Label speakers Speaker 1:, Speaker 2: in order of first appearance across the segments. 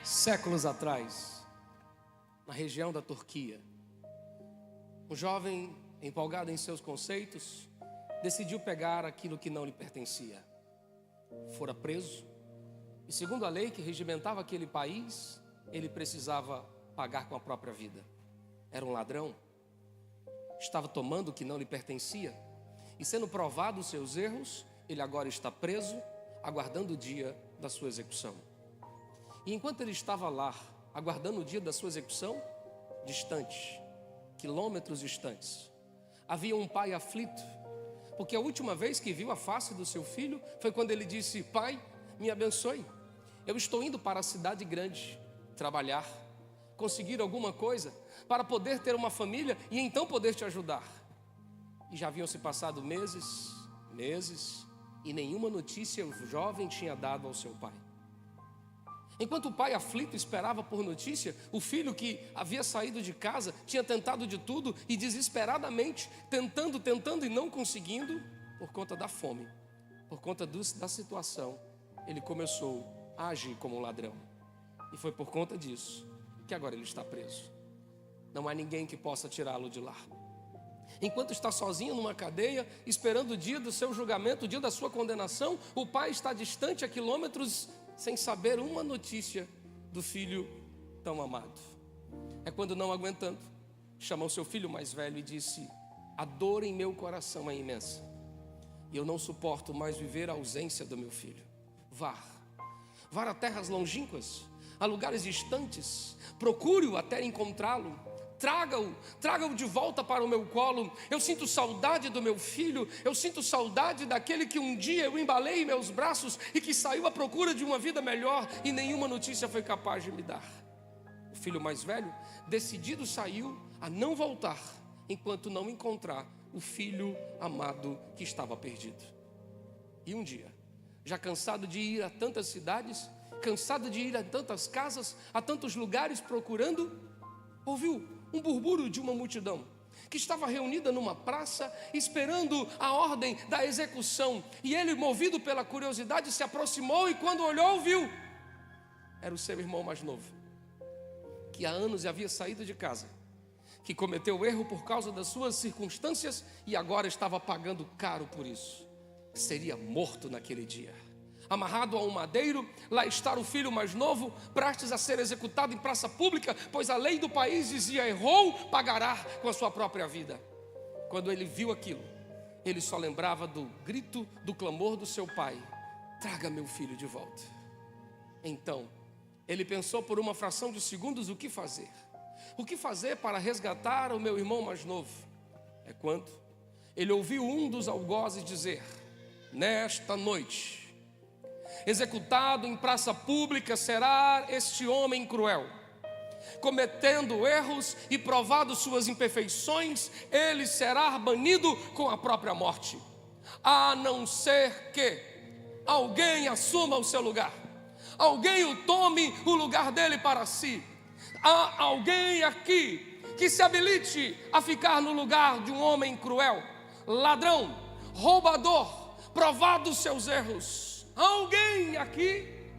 Speaker 1: Séculos atrás, na região da Turquia, um jovem empolgado em seus conceitos decidiu pegar aquilo que não lhe pertencia. Fora preso e, segundo a lei que regimentava aquele país, ele precisava pagar com a própria vida. Era um ladrão, estava tomando o que não lhe pertencia e, sendo provado os seus erros, ele agora está preso, aguardando o dia da sua execução. E enquanto ele estava lá, aguardando o dia da sua execução, distante, quilômetros distantes, havia um pai aflito, porque a última vez que viu a face do seu filho foi quando ele disse: pai, me abençoe, eu estou indo para a cidade grande trabalhar, conseguir alguma coisa para poder ter uma família e então poder te ajudar. E já haviam se passado meses e nenhuma notícia o jovem tinha dado ao seu pai. Enquanto o pai aflito esperava por notícia, o filho que havia saído de casa tinha tentado de tudo e desesperadamente tentando e não conseguindo, por conta da fome, por conta da situação, ele começou a agir como um ladrão. E foi por conta disso que agora ele está preso. Não há ninguém que possa tirá-lo de lá. Enquanto está sozinho numa cadeia, esperando o dia do seu julgamento, o dia da sua condenação, o pai está distante a quilômetros, sem saber uma notícia do filho tão amado. É quando, não aguentando, chamou seu filho mais velho e disse: a dor em meu coração é imensa e eu não suporto mais viver a ausência do meu filho. Vá a terras longínquas, a lugares distantes, procure-o até encontrá-lo, traga-o de volta para o meu colo. Eu sinto saudade do meu filho, eu sinto saudade daquele que um dia eu embalei em meus braços e que saiu à procura de uma vida melhor e nenhuma notícia foi capaz de me dar. O filho mais velho, decidido, saiu a não voltar enquanto não encontrar o filho amado que estava perdido. E um dia, já cansado de ir a tantas cidades, cansado de ir a tantas casas, a tantos lugares procurando, ouviu um burburinho de uma multidão que estava reunida numa praça esperando a ordem da execução. E ele, movido pela curiosidade, se aproximou e quando olhou, viu, era o seu irmão mais novo, que há anos havia saído de casa, que cometeu erro por causa das suas circunstâncias e agora estava pagando caro por isso. Seria morto naquele dia. Amarrado a um madeiro, lá está o filho mais novo, prestes a ser executado em praça pública, pois a lei do país dizia: errou, pagará com a sua própria vida. Quando ele viu aquilo, ele só lembrava do grito, do clamor do seu pai: traga meu filho de volta. Então, ele pensou por uma fração de segundos o que fazer. O que fazer para resgatar o meu irmão mais novo? É quando ele ouviu um dos algozes dizer: nesta noite, executado em praça pública será este homem cruel. Cometendo erros e provado suas imperfeições, ele será banido com a própria morte, a não ser que alguém assuma o seu lugar, alguém o tome o lugar dele para si. Há alguém aqui que se habilite a ficar no lugar de um homem cruel, ladrão, roubador, provado os seus erros. Alguém aqui?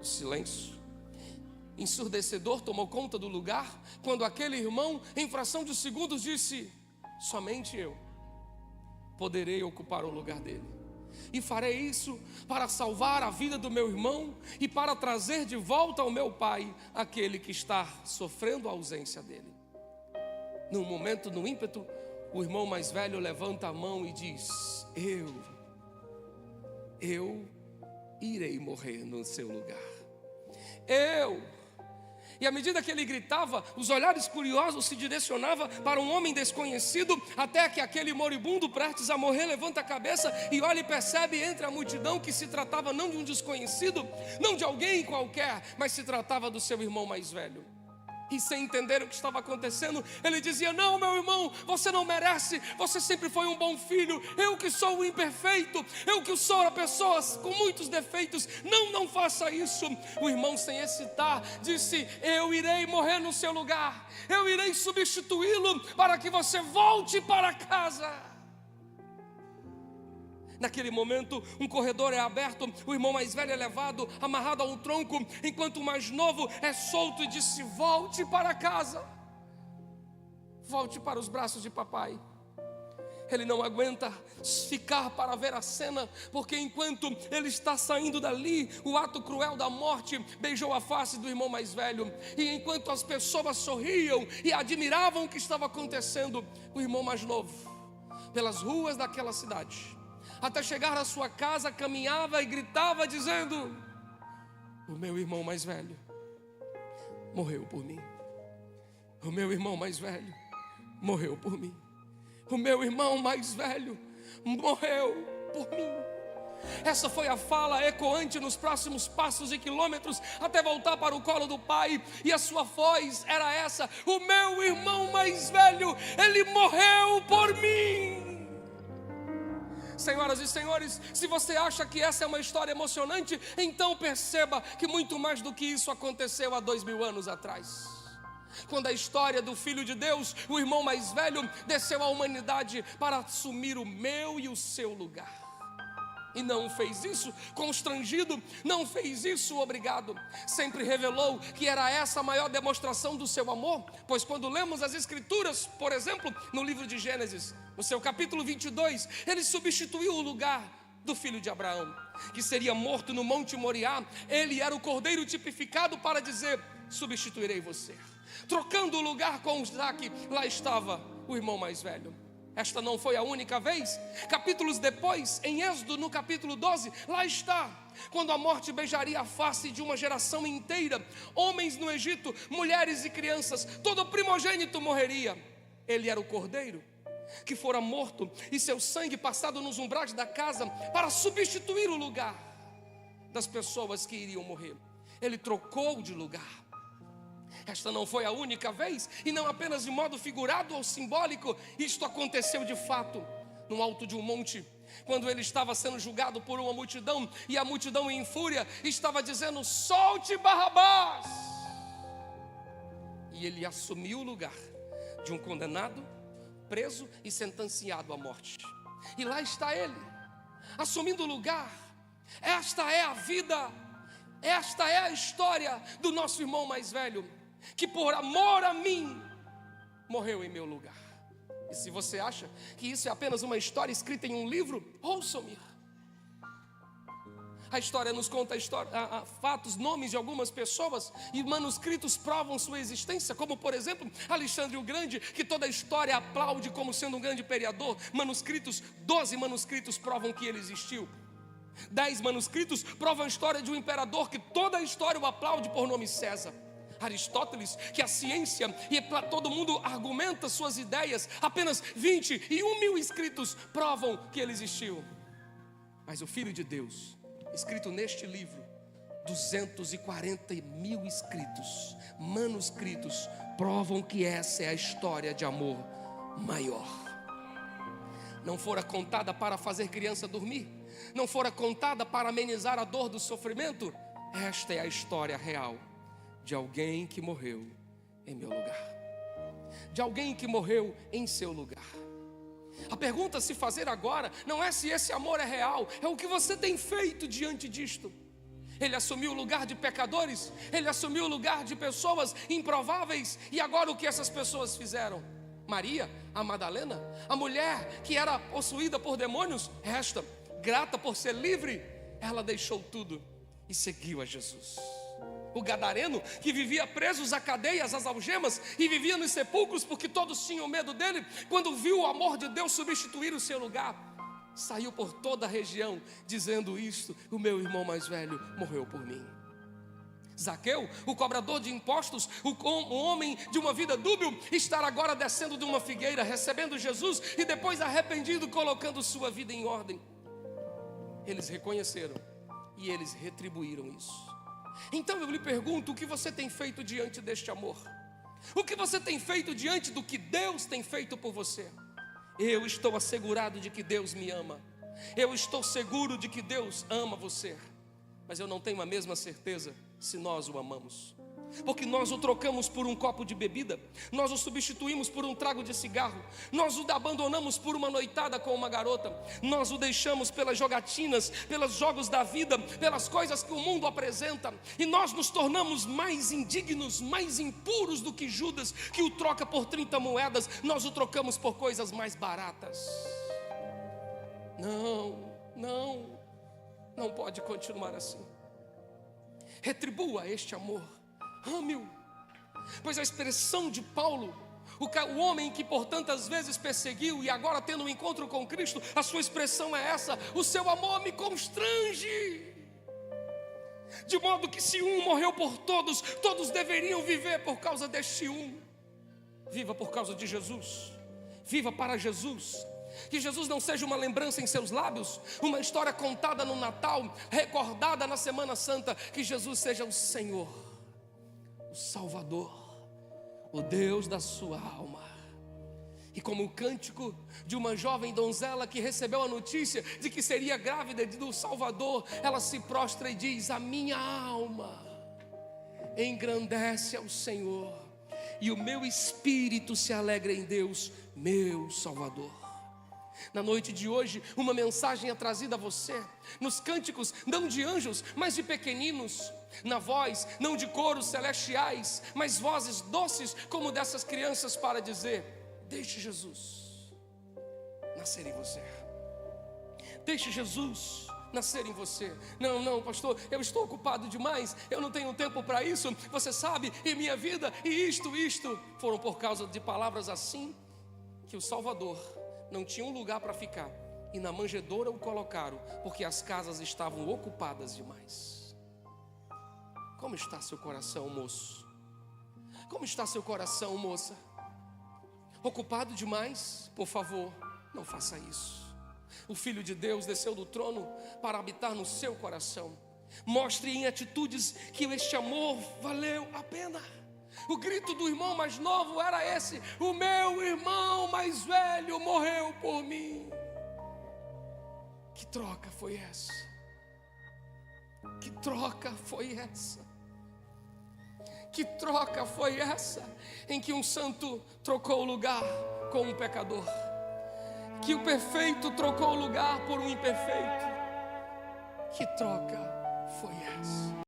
Speaker 1: O silêncio ensurdecedor tomou conta do lugar, quando aquele irmão, em fração de segundos, disse: somente eu poderei ocupar o lugar dele, e farei isso para salvar a vida do meu irmão e para trazer de volta ao meu pai aquele que está sofrendo a ausência dele. Num momento, no ímpeto, o irmão mais velho levanta a mão e diz: eu irei morrer no seu lugar. E à medida que ele gritava, os olhares curiosos se direcionavam para um homem desconhecido, até que aquele moribundo prestes a morrer levanta a cabeça e olha e percebe entre a multidão que se tratava não de um desconhecido, não de alguém qualquer, mas se tratava do seu irmão mais velho. E sem entender o que estava acontecendo, ele dizia: não, meu irmão, você não merece, você sempre foi um bom filho, eu que sou o imperfeito, eu que sou a pessoa com muitos defeitos, não faça isso. O irmão, sem hesitar, disse: eu irei morrer no seu lugar, eu irei substituí-lo para que você volte para casa. Naquele momento, um corredor é aberto, o irmão mais velho é levado, amarrado a um tronco, enquanto o mais novo é solto e disse: volte para casa, volte para os braços de papai. Ele não aguenta ficar para ver a cena, porque enquanto ele está saindo dali, o ato cruel da morte beijou a face do irmão mais velho. E enquanto as pessoas sorriam e admiravam o que estava acontecendo, o irmão mais novo, pelas ruas daquela cidade, até chegar à sua casa, caminhava e gritava dizendo: o meu irmão mais velho morreu por mim. O meu irmão mais velho morreu por mim. O meu irmão mais velho morreu por mim. Essa foi a fala ecoante nos próximos passos e quilômetros, até voltar para o colo do pai. E a sua voz era essa: o meu irmão mais velho, ele morreu por mim. Senhoras e senhores, se você acha que essa é uma história emocionante, então perceba que muito mais do que isso aconteceu há 2000 anos atrás, quando a história do Filho de Deus, o irmão mais velho, desceu à humanidade para assumir o meu e o seu lugar. E não fez isso constrangido, não fez isso obrigado. Sempre revelou que era essa a maior demonstração do seu amor. Pois quando lemos as Escrituras, por exemplo, no livro de Gênesis, no seu capítulo 22, ele substituiu o lugar do filho de Abraão, que seria morto no Monte Moriá. Ele era o cordeiro tipificado para dizer: substituirei você. Trocando o lugar com Isaac, lá estava o irmão mais velho. Esta não foi a única vez. Capítulos depois, em Êxodo, no capítulo 12, lá está, quando a morte beijaria a face de uma geração inteira. Homens no Egito, mulheres e crianças, todo primogênito morreria. Ele era o cordeiro que fora morto, e seu sangue passado nos umbrais da casa para substituir o lugar das pessoas que iriam morrer. Ele trocou de lugar. Esta não foi a única vez, e não apenas de modo figurado ou simbólico. Isto aconteceu de fato no alto de um monte, quando ele estava sendo julgado por uma multidão, e a multidão em fúria estava dizendo: solte Barrabás. E ele assumiu o lugar de um condenado, preso e sentenciado à morte. E lá está ele, assumindo o lugar. Esta é a vida, esta é a história do nosso irmão mais velho, que por amor a mim morreu em meu lugar. E se você acha que isso é apenas uma história escrita em um livro, ouça-me. A história nos conta fatos, nomes de algumas pessoas, e manuscritos provam sua existência, como por exemplo Alexandre o Grande, que toda a história aplaude como sendo um grande imperador. 12 manuscritos provam que ele existiu. 10 manuscritos provam a história de um imperador que toda a história o aplaude, por nome César. Aristóteles, que a ciência e todo mundo argumenta suas ideias. Apenas 21.000 escritos provam que ele existiu. Mas o Filho de Deus, escrito neste livro, 240.000 escritos, manuscritos, provam que essa é a história de amor maior. Não fora contada para fazer criança dormir, não fora contada para amenizar a dor do sofrimento. Esta é a história real de alguém que morreu em meu lugar, de alguém que morreu em seu lugar. A pergunta a se fazer agora não é se esse amor é real, é o que você tem feito diante disto. Ele assumiu o lugar de pecadores, ele assumiu o lugar de pessoas improváveis. E agora o que essas pessoas fizeram? Maria, a Madalena, a mulher que era possuída por demônios, esta, grata por ser livre, ela deixou tudo e seguiu a Jesus. O gadareno, que vivia preso a cadeias, às algemas, e vivia nos sepulcros porque todos tinham medo dele, quando viu o amor de Deus substituir o seu lugar, saiu por toda a região dizendo isto: o meu irmão mais velho morreu por mim. Zaqueu, o cobrador de impostos, o homem de uma vida dúbia, estar agora descendo de uma figueira, recebendo Jesus, e depois arrependido, colocando sua vida em ordem. Eles reconheceram e eles retribuíram isso. Então eu lhe pergunto: o que você tem feito diante deste amor? O que você tem feito diante do que Deus tem feito por você? Eu estou assegurado de que Deus me ama. Eu estou seguro de que Deus ama você. Mas eu não tenho a mesma certeza se nós o amamos. Porque nós o trocamos por um copo de bebida, nós o substituímos por um trago de cigarro, nós o abandonamos por uma noitada com uma garota, nós o deixamos pelas jogatinas, pelos jogos da vida, pelas coisas que o mundo apresenta, e nós nos tornamos mais indignos, mais impuros do que Judas, que o troca por 30 moedas, nós o trocamos por coisas mais baratas. Não pode continuar assim. Retribua este amor. Ame-o, pois a expressão de Paulo, o homem que por tantas vezes perseguiu e agora tendo um encontro com Cristo, a sua expressão é essa: o seu amor me constrange. De modo que se um morreu por todos, todos deveriam viver por causa deste um. Viva por causa de Jesus, viva para Jesus. Que Jesus não seja uma lembrança em seus lábios, uma história contada no Natal, recordada na Semana Santa. Que Jesus seja o Senhor, o Salvador, o Deus da sua alma. E como o cântico de uma jovem donzela que recebeu a notícia de que seria grávida do Salvador, ela se prostra e diz: a minha alma engrandece ao Senhor, e o meu espírito se alegra em Deus, meu Salvador. Na noite de hoje, uma mensagem é trazida a você, nos cânticos, não de anjos, mas de pequeninos, na voz, não de coros celestiais, mas vozes doces como dessas crianças, para dizer: deixe Jesus nascer em você. Deixe Jesus nascer em você. Não, pastor, eu estou ocupado demais, eu não tenho tempo para isso. Você sabe, e minha vida, e isto, foram por causa de palavras assim, que o Salvador não tinha um lugar para ficar, e na manjedoura o colocaram, porque as casas estavam ocupadas demais. Como está seu coração, moço? Como está seu coração, moça? Ocupado demais? Por favor, não faça isso. O Filho de Deus desceu do trono para habitar no seu coração. Mostre em atitudes que este amor valeu a pena. O grito do irmão mais novo era esse: o meu irmão mais velho morreu por mim. Que troca foi essa? Que troca foi essa? Que troca foi essa em que um santo trocou o lugar com um pecador? Que o perfeito trocou o lugar por um imperfeito? Que troca foi essa?